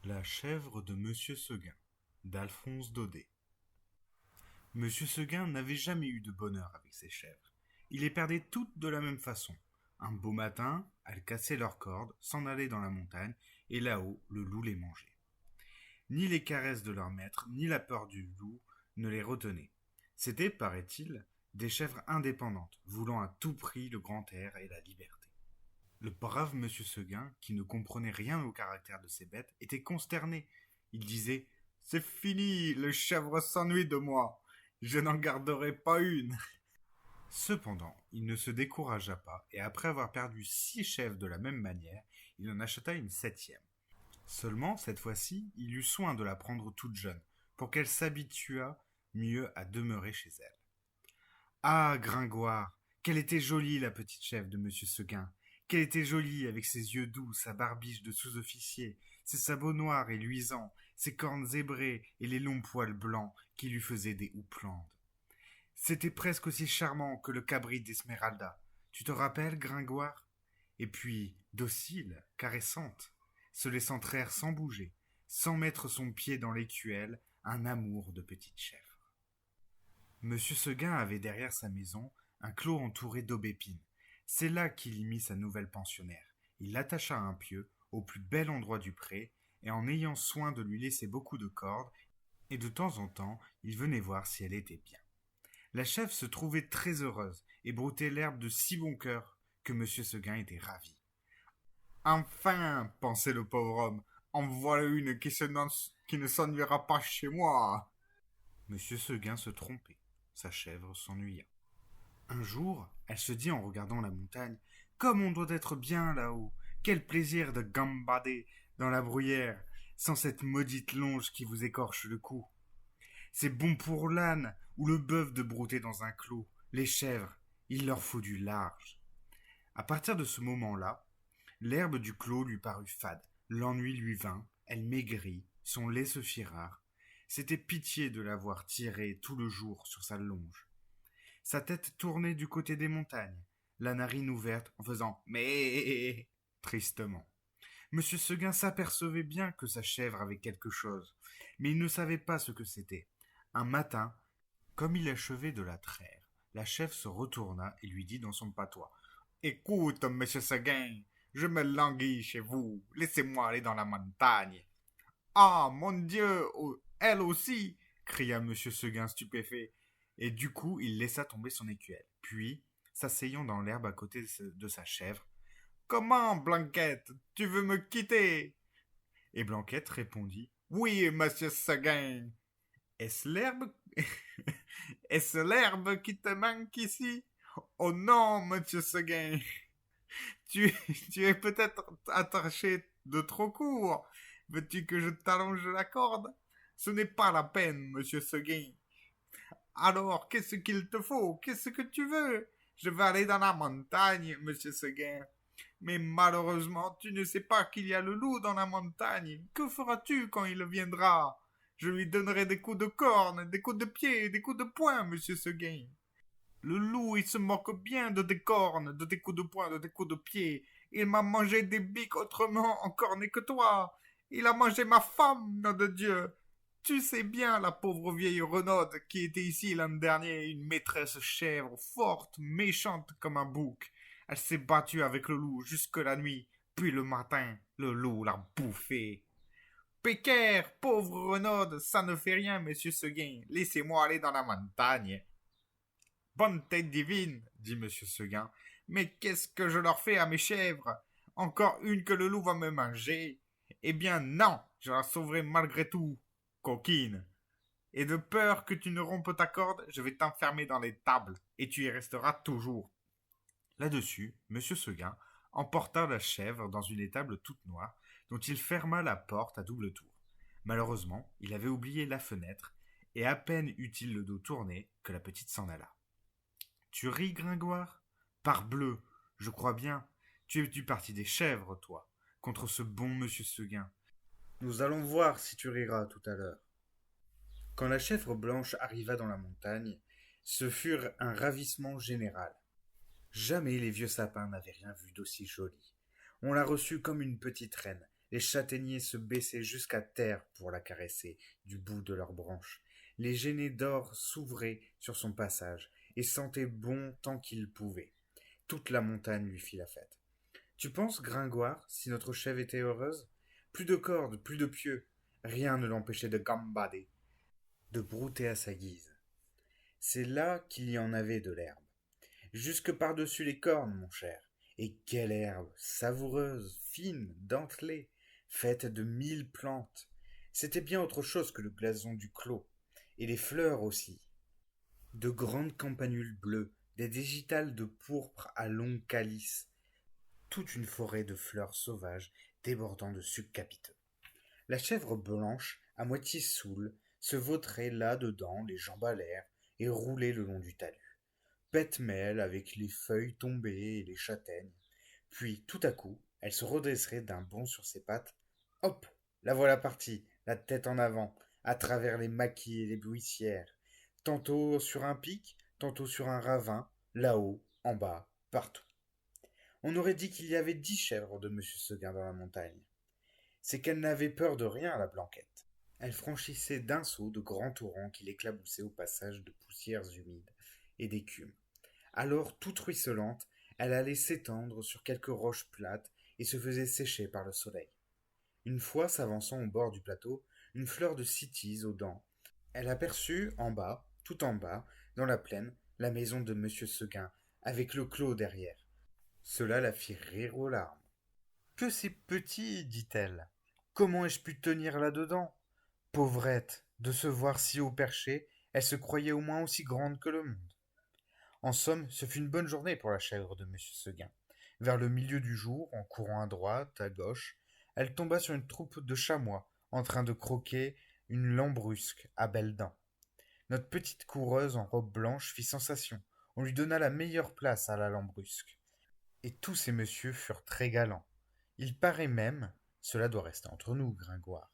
La chèvre de Monsieur Seguin, d'Alphonse Daudet. Monsieur Seguin n'avait jamais eu de bonheur avec ses chèvres. Il les perdait toutes de la même façon. Un beau matin, elles cassaient leurs cordes, s'en allaient dans la montagne, et là-haut, le loup les mangeait. Ni les caresses de leur maître, ni la peur du loup ne les retenaient. C'étaient, paraît-il, des chèvres indépendantes, voulant à tout prix le grand air et la liberté. Le brave monsieur Seguin, qui ne comprenait rien au caractère de ces bêtes, était consterné. Il disait « C'est fini, les chèvres s'ennuient de moi. Je n'en garderai pas une. » Cependant, il ne se découragea pas, et après avoir perdu 6 chèvres de la même manière, il en acheta une 7e. Seulement, cette fois-ci, il eut soin de la prendre toute jeune, pour qu'elle s'habituât mieux à demeurer chez elle. Ah, Gringoire, qu'elle était jolie, la petite chèvre de monsieur Seguin. Qu'elle était jolie, avec ses yeux doux, sa barbiche de sous-officier, ses sabots noirs et luisants, ses cornes zébrées et les longs poils blancs qui lui faisaient des houppelandes. C'était presque aussi charmant que le cabri d'Esmeralda. Tu te rappelles, Gringoire? Et puis, docile, caressante, se laissant traire sans bouger, sans mettre son pied dans l'écuelle, un amour de petite chèvre. Monsieur Seguin avait derrière sa maison un clos entouré d'aubépines. C'est là qu'il y mit sa nouvelle pensionnaire. Il l'attacha à un pieu, au plus bel endroit du pré, et en ayant soin de lui laisser beaucoup de cordes, et de temps en temps, il venait voir si elle était bien. La chèvre se trouvait très heureuse, et broutait l'herbe de si bon cœur que monsieur Seguin était ravi. Enfin, pensait le pauvre homme, en voilà une qui ne s'ennuiera pas chez moi. Monsieur Seguin se trompait, sa chèvre s'ennuya. Un jour, elle se dit en regardant la montagne, « Comme on doit être bien là-haut! Quel plaisir de gambader dans la bruyère, sans cette maudite longe qui vous écorche le cou! C'est bon pour l'âne ou le bœuf de brouter dans un clos. Les chèvres, il leur faut du large. » À partir de ce moment-là, l'herbe du clos lui parut fade, l'ennui lui vint, elle maigrit, son lait se fit rare. C'était pitié de l'avoir tirée tout le jour sur sa longe. Sa tête tournait du côté des montagnes, la narine ouverte en faisant « mais » tristement. Monsieur Seguin s'apercevait bien que sa chèvre avait quelque chose, mais il ne savait pas ce que c'était. Un matin, comme il achevait de la traire, la chèvre se retourna et lui dit dans son patois « Écoute, monsieur Seguin, je me languis chez vous, laissez-moi aller dans la montagne. »« Ah, mon Dieu, elle aussi !» cria monsieur Seguin stupéfait. Et du coup, il laissa tomber son écuelle. Puis, s'asseyant dans l'herbe à côté de sa chèvre, « Comment, Blanquette, tu veux me quitter ?» Et Blanquette répondit, « Oui, monsieur Seguin. »« Est-ce l'herbe Est-ce l'herbe qui te manque ici ?»« Oh non, monsieur Seguin. Tu, tu es peut-être attaché de trop court. Veux-tu que je t'allonge la corde ? Ce n'est pas la peine, monsieur Seguin. » Alors, qu'est-ce qu'il te faut? Qu'est-ce que tu veux? Je vais aller dans la montagne, monsieur Seguin. Mais malheureusement, tu ne sais pas qu'il y a le loup dans la montagne. Que feras-tu quand il viendra? Je lui donnerai des coups de corne, des coups de pied, des coups de poing, monsieur Seguin. Le loup, il se moque bien de tes cornes, de tes coups de poing, de tes coups de pied. Il m'a mangé des biques autrement encornées que toi. Il a mangé ma femme, nom de Dieu. Tu sais bien la pauvre vieille Renaude qui était ici l'an dernier, une maîtresse chèvre, forte, méchante comme un bouc. Elle s'est battue avec le loup jusque la nuit, puis le matin, le loup l'a bouffée. Pécaire, pauvre Renaude, ça ne fait rien, monsieur Seguin. Laissez-moi aller dans la montagne. Bonne tête divine, dit monsieur Seguin. Mais qu'est-ce que je leur fais à mes chèvres? Encore une que le loup va me manger? Eh bien non, je la sauverai malgré tout. Coquine. Et de peur que tu ne rompes ta corde, je vais t'enfermer dans les tables, et tu y resteras toujours. Là-dessus, monsieur Seguin emporta la chèvre dans une étable toute noire, dont il ferma la porte à double tour. Malheureusement, il avait oublié la fenêtre, et à peine eut-il le dos tourné que la petite s'en alla. Tu ris, Gringoire? Parbleu, je crois bien. Tu es du parti des chèvres, toi, contre ce bon monsieur Seguin. Nous allons voir si tu riras tout à l'heure. Quand la chèvre blanche arriva dans la montagne, ce fut un ravissement général. Jamais les vieux sapins n'avaient rien vu d'aussi joli. On la reçut comme une petite reine. Les châtaigniers se baissaient jusqu'à terre pour la caresser du bout de leurs branches. Les genêts d'or s'ouvraient sur son passage et sentaient bon tant qu'ils pouvaient. Toute la montagne lui fit la fête. Tu penses, Gringoire, si notre chèvre était heureuse? Plus de cordes, plus de pieux. Rien ne l'empêchait de gambader, de brouter à sa guise. C'est là qu'il y en avait de l'herbe. Jusque par-dessus les cornes, mon cher. Et quelle herbe, savoureuse, fine, dentelée, faite de 1000 plantes. C'était bien autre chose que le gazon du clos. Et les fleurs aussi. De grandes campanules bleues, des digitales de pourpre à longs calices, toute une forêt de fleurs sauvages débordant de sucs capiteux. La chèvre blanche, à moitié saoule, se vautrait là-dedans, les jambes à l'air, et roulait le long du talus, pêle-mêle avec les feuilles tombées et les châtaignes. Puis, tout à coup, elle se redresserait d'un bond sur ses pattes. Hop! La voilà partie, la tête en avant, à travers les maquis et les buissières, tantôt sur un pic, tantôt sur un ravin, là-haut, en bas, partout. On aurait dit qu'il y avait 10 chèvres de monsieur Seguin dans la montagne. C'est qu'elle n'avait peur de rien, la Blanquette. Elle franchissait d'un saut de grands torrents qui l'éclaboussaient au passage de poussières humides et d'écume. Alors, toute ruisselante, elle allait s'étendre sur quelques roches plates et se faisait sécher par le soleil. Une fois s'avançant au bord du plateau, une fleur de cytise aux dents, elle aperçut en bas, tout en bas, dans la plaine, la maison de monsieur Seguin, avec le clos derrière. Cela la fit rire aux larmes. Que c'est petit, dit-elle. Comment ai-je pu tenir là-dedans? Pauvrette, de se voir si haut perché, elle se croyait au moins aussi grande que le monde. En somme, ce fut une bonne journée pour la chèvre de monsieur Seguin. Vers le milieu du jour, en courant à droite, à gauche, elle tomba sur une troupe de chamois en train de croquer une lambrusque à belles dents. Notre petite coureuse en robe blanche fit sensation. On lui donna la meilleure place à la lambrusque. Et tous ces messieurs furent très galants. Il paraît même, cela doit rester entre nous, Gringoire,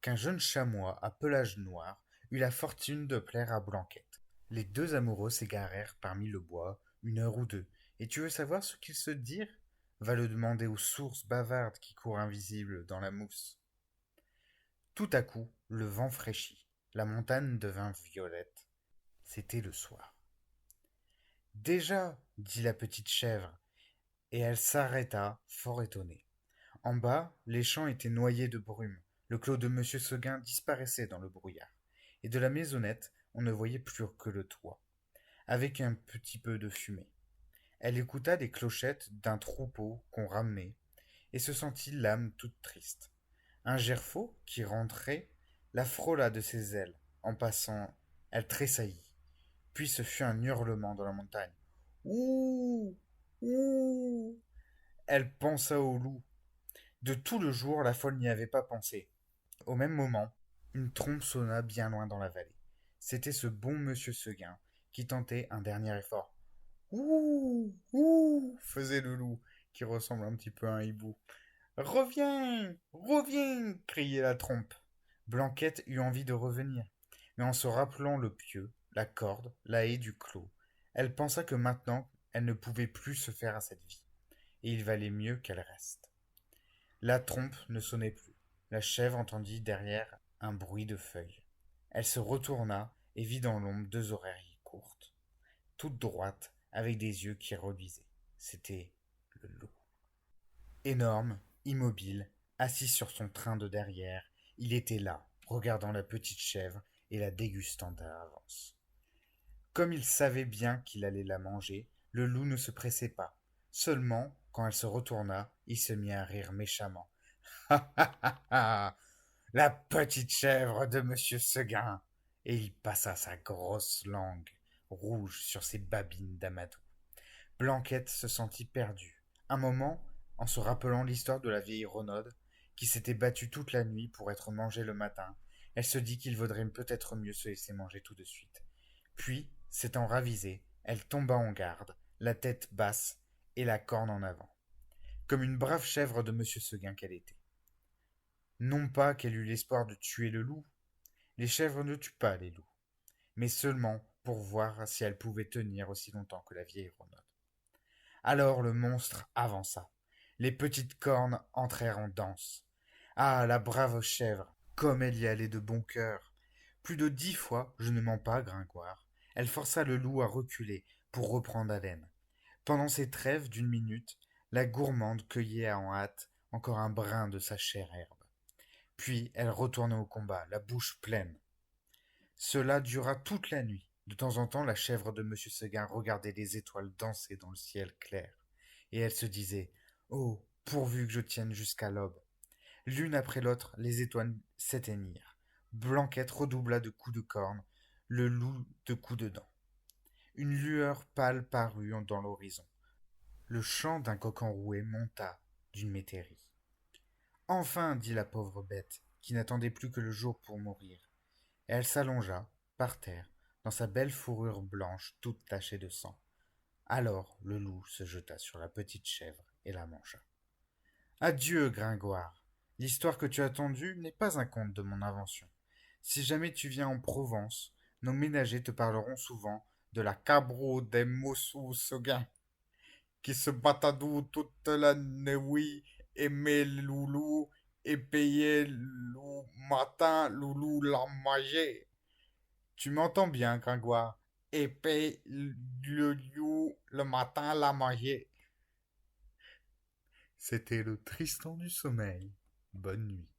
qu'un jeune chamois à pelage noir eut la fortune de plaire à Blanquette. Les deux amoureux s'égarèrent parmi le bois 1 heure ou 2, et tu veux savoir ce qu'ils se dirent? Va le demander aux sources bavardes qui courent invisibles dans la mousse. Tout à coup, le vent fraîchit, la montagne devint violette. C'était le soir. Déjà, dit la petite chèvre, et elle s'arrêta, fort étonnée. En bas, les champs étaient noyés de brume. Le clos de monsieur Seguin disparaissait dans le brouillard. Et de la maisonnette, on ne voyait plus que le toit, avec un petit peu de fumée. Elle écouta les clochettes d'un troupeau qu'on ramenait, et se sentit l'âme toute triste. Un gerfaut, qui rentrait, la frôla de ses ailes. En passant, elle tressaillit. Puis ce fut un hurlement dans la montagne. Ouh! Ouh! Elle pensa au loup. De tout le jour, la folle n'y avait pas pensé. Au même moment, une trompe sonna bien loin dans la vallée. C'était ce bon monsieur Seguin qui tentait un dernier effort. Ouh! Ouh! Faisait le loup, qui ressemble un petit peu à un hibou. Reviens! Reviens! Criait la trompe. Blanquette eut envie de revenir, mais en se rappelant le pieu, la corde, la haie du clos, elle pensa que maintenant elle ne pouvait plus se faire à cette vie, et il valait mieux qu'elle reste. La trompe ne sonnait plus. La chèvre entendit derrière un bruit de feuilles. Elle se retourna et vit dans l'ombre 2 oreilles courtes, toutes droites, avec des yeux qui reluisaient. C'était le loup. Énorme, immobile, assis sur son train de derrière, il était là, regardant la petite chèvre et la dégustant d'avance. Comme il savait bien qu'il allait la manger, le loup ne se pressait pas. Seulement, quand elle se retourna, il se mit à rire méchamment. Ha ha ha ha! La petite chèvre de monsieur Seguin! Et il passa sa grosse langue rouge sur ses babines d'amadou. Blanquette se sentit perdue. Un moment, en se rappelant l'histoire de la vieille Renaude, qui s'était battue toute la nuit pour être mangée le matin, elle se dit qu'il vaudrait peut-être mieux se laisser manger tout de suite. Puis, s'étant ravisée, elle tomba en garde, la tête basse et la corne en avant, comme une brave chèvre de monsieur Seguin qu'elle était. Non pas qu'elle eût l'espoir de tuer le loup, les chèvres ne tuent pas les loups, mais seulement pour voir si elles pouvaient tenir aussi longtemps que la vieille Renaude. Alors le monstre avança. Les petites cornes entrèrent en danse. Ah, la brave chèvre, comme elle y allait de bon cœur. Plus de 10 fois, je ne mens pas, Gringoire, elle força le loup à reculer pour reprendre haleine. Pendant ces trêves d'une minute, la gourmande cueillait en hâte encore un brin de sa chère herbe. Puis elle retournait au combat, la bouche pleine. Cela dura toute la nuit. De temps en temps, la chèvre de monsieur Seguin regardait les étoiles danser dans le ciel clair. Et elle se disait: Oh, pourvu que je tienne jusqu'à l'aube. L'une après l'autre, les étoiles s'éteignirent. Blanquette redoubla de coups de corne, le loup de coups de dents. Une lueur pâle parut dans l'horizon. Le chant d'un coq enroué monta d'une métairie. Enfin, dit la pauvre bête, qui n'attendait plus que le jour pour mourir. Et elle s'allongea, par terre, dans sa belle fourrure blanche toute tachée de sang. Alors le loup se jeta sur la petite chèvre et la mangea. Adieu, Gringoire. L'histoire que tu as entendue n'est pas un conte de mon invention. Si jamais tu viens en Provence, nos ménagers te parleront souvent de la cabro des Mossou Seguin, qui se batadoue toute la nuit, aimait loulou, et payait loup matin, loulou l'a mangé. Tu m'entends bien, Gringoire? Et paye le loup le matin l'a mangé. C'était le Tristan du sommeil. Bonne nuit.